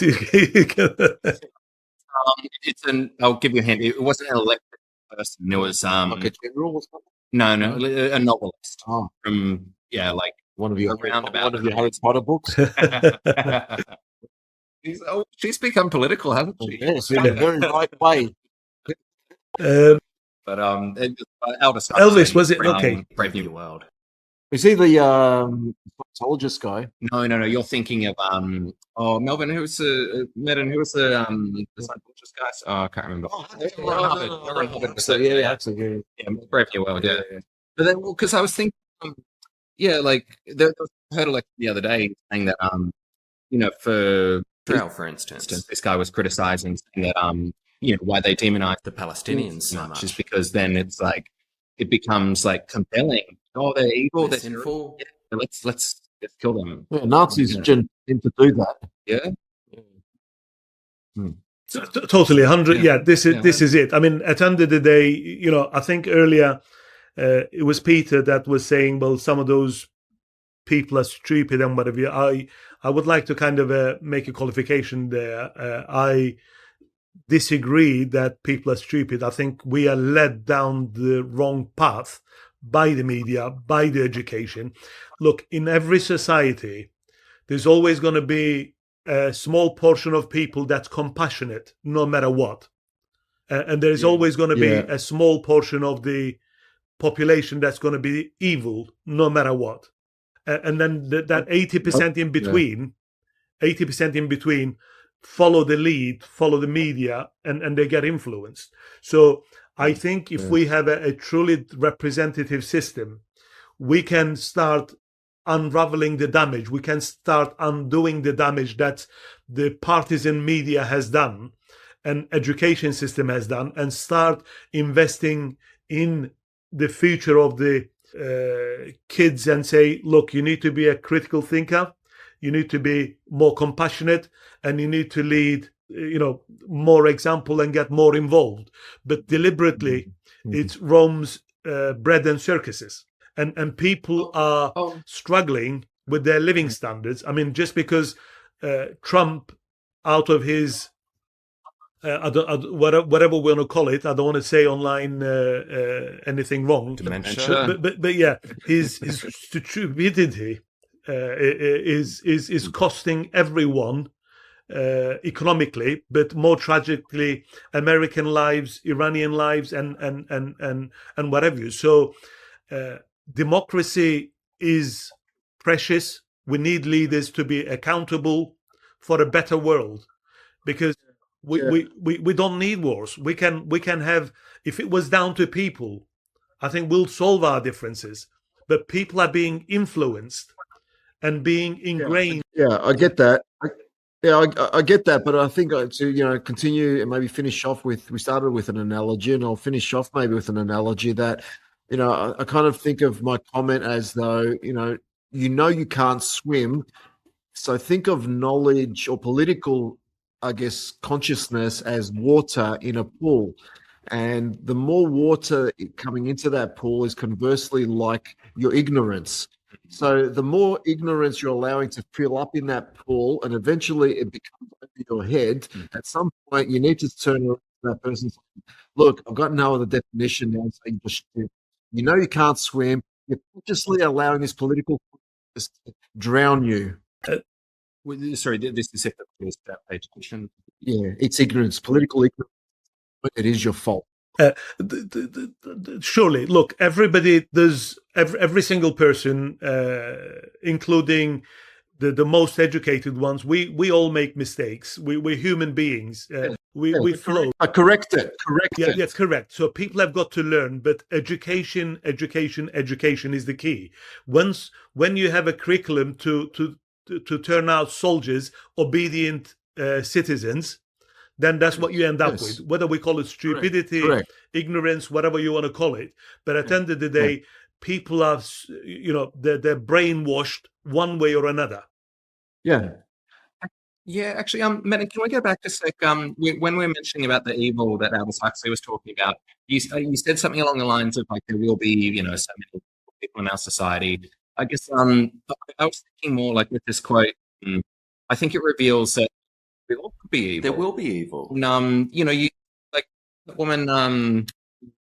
I'll give you a hint. It wasn't an elected person. It was Like a general or something? no, a novelist from like one of your Harry Potter books. She's become political, hasn't she? Yes, in a very right way. But Elvis, was it? Okay. Brave New World. Is he the psychologist guy? No. You're thinking of Melvin. Who was Metin? Who was the psychologist guy? Oh, I can't remember. Brave New World. Yeah. But then, because I was thinking, like there was a heard election the other day saying that for Israel, for instance, this guy was criticizing saying that why they demonize the Palestinians so much is because then it's like it becomes like compelling. Oh, they're evil, they're sinful. Yeah, let's kill them. Yeah, Nazis tend to do that. Yeah. Totally, 100. Yeah, this is it. I mean, at the end of the day, I think earlier it was Peter that was saying, well, some of those people are stupid and whatever. I would like to kind of make a qualification there. I disagree that people are stupid. I think we are led down the wrong path by the media, by the education. Look, in every society, there's always going to be a small portion of people that's compassionate, no matter what. And there's always going to be a small portion of the population that's going to be evil, no matter what. And then that 80% in between, 80% in between, follow the lead, follow the media, and they get influenced. So I think if we have a truly representative system, we can start unraveling the damage. We can start undoing the damage that the partisan media has done and education system has done, and start investing in the future of the kids and say, look, you need to be a critical thinker, you need to be more compassionate, and you need to lead more example and get more involved. But deliberately, it's Rome's bread and circuses. And people are struggling with their living standards. I mean, just because Trump out of his whatever we want to call it. I don't want to say online anything wrong. Dementia. But yeah, his stupidity is costing everyone economically, but more tragically, American lives, Iranian lives, and what have you. So, democracy is precious. We need leaders to be accountable for a better world, because we don't need wars. We can have, if it was down to people, I think we'll solve our differences. But people are being influenced and being ingrained. Yeah, I get that. I get that, but I think to continue and maybe finish off with, we started with an analogy, and I'll finish off maybe with an analogy that I kind of think of my comment as though you can't swim, so think of knowledge or political, I guess, consciousness as water in a pool, and the more water coming into that pool is conversely like your ignorance. So the more ignorance you're allowing to fill up in that pool, and eventually it becomes over your head, at some point you need to turn around to that person and say, look, I've got no other definition now. So you can't swim. You're consciously allowing this political to drown you. Sorry, this is page. Yeah, it's ignorance, political ignorance. It is your fault. Surely, look, everybody does, every single person, including the most educated ones, we all make mistakes. We're human beings. We flow. Correct it. Yeah, correct. So people have got to learn, but education is the key. When you have a curriculum to turn out soldiers, obedient citizens, then that's what you end up with, whether we call it stupidity, ignorance, whatever you want to call it. But at the end of the day, people are, they're brainwashed one way or another. Yeah. Yeah, actually, Metin, can we go back just like when we were mentioning about the evil that Aldous Huxley was talking about, you said something along the lines of like there will be, so many people in our society. I guess I was thinking more like with this quote, I think it reveals that we all could be evil. There will be evil. You like the woman in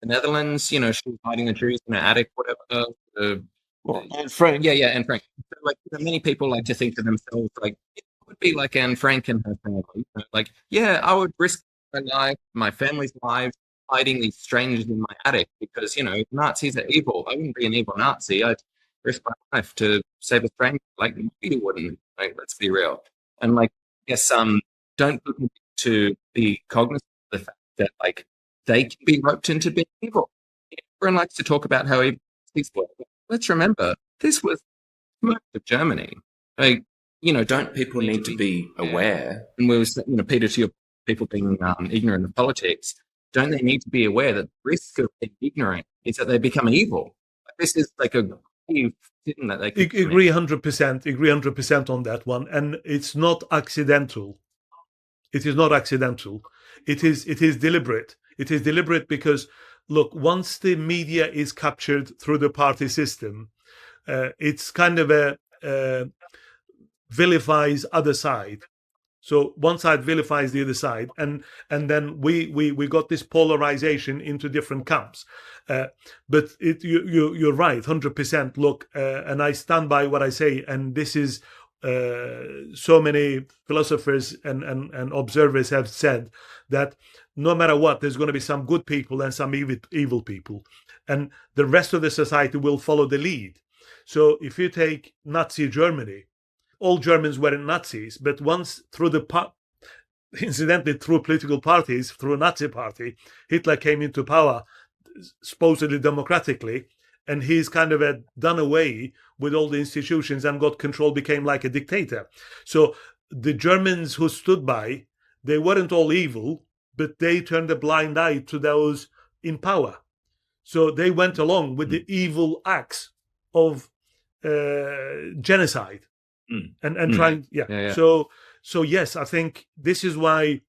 the Netherlands, she was hiding the Jews in an attic, whatever. Anne Frank. Yeah, Anne Frank. So, like many people like to think to themselves, like it would be like Anne Frank and her family. Like, yeah, I would risk my life, my family's lives, hiding these strangers in my attic because Nazis are evil. I wouldn't be an evil Nazi. I'd risk my life to save a stranger. Like you wouldn't. Like, let's be real. And like, yes, don't look to be cognizant of the fact that like they can be roped into being evil. Everyone likes to talk about how evil these were. Let's remember this was most of Germany. Like, don't people need to be aware? And we was, Peter, to your people being ignorant of politics, don't they need to be aware that the risk of being ignorant is that they become evil? Like, this is like a thing that they could agree 100% on that one, and it's not accidental. It is not accidental. It is deliberate. It is deliberate because, look, once the media is captured through the party system, it's kind of a vilifies other side. So one side vilifies the other side, and then we got this polarization into different camps. But you're right, 100%. Look, and I stand by what I say, and this is so many philosophers and observers have said that no matter what, there's going to be some good people and some evil people, and the rest of the society will follow the lead. So if you take Nazi Germany, all Germans weren't Nazis, but once incidentally through political parties, through a Nazi party, Hitler came into power supposedly democratically, and he's kind of done away with all the institutions and got control, became like a dictator. So the Germans who stood by, they weren't all evil, but they turned a blind eye to those in power. So they went along with the evil acts of genocide and trying. Yeah. So yes, I think this is why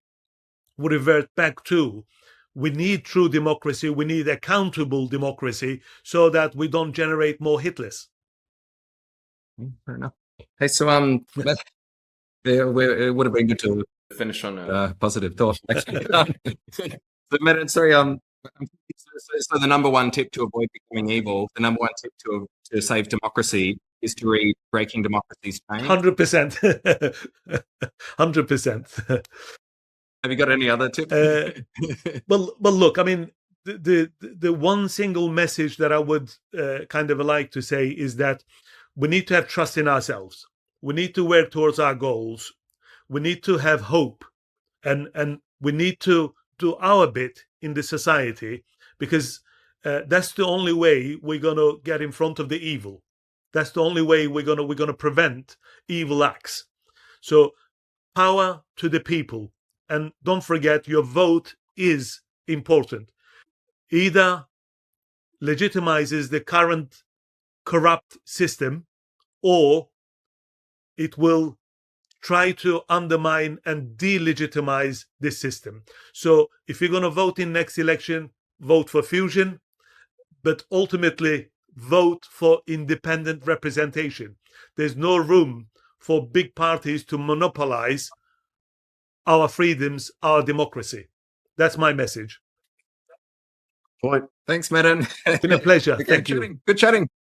we revert back to, we need true democracy. We need accountable democracy so that we don't generate more Hitlers. Fair enough. Hey, so it would have been good to Finish on a positive thought. Actually. So, Metin, sorry. So the number one tip to avoid becoming evil, the number one tip to save democracy, is to read Breaking Democracy's Chain. 100%. 100%. Have you got any other tips? Well, look, I mean, the one single message that I would kind of like to say is that we need to have trust in ourselves. We need to work towards our goals. We need to have hope, and we need to do our bit in the society, because that's the only way we're gonna get in front of the evil. That's the only way we're gonna prevent evil acts. So, power to the people, and don't forget, your vote is important. Either legitimizes the current corrupt system, or it will try to undermine and delegitimize this system. So if you're going to vote in next election, vote for fusion, but ultimately vote for independent representation. There's no room for big parties to monopolize our freedoms, our democracy. That's my message. Point. Thanks, Metin. It's been a pleasure. Okay, Thank you. Good chatting.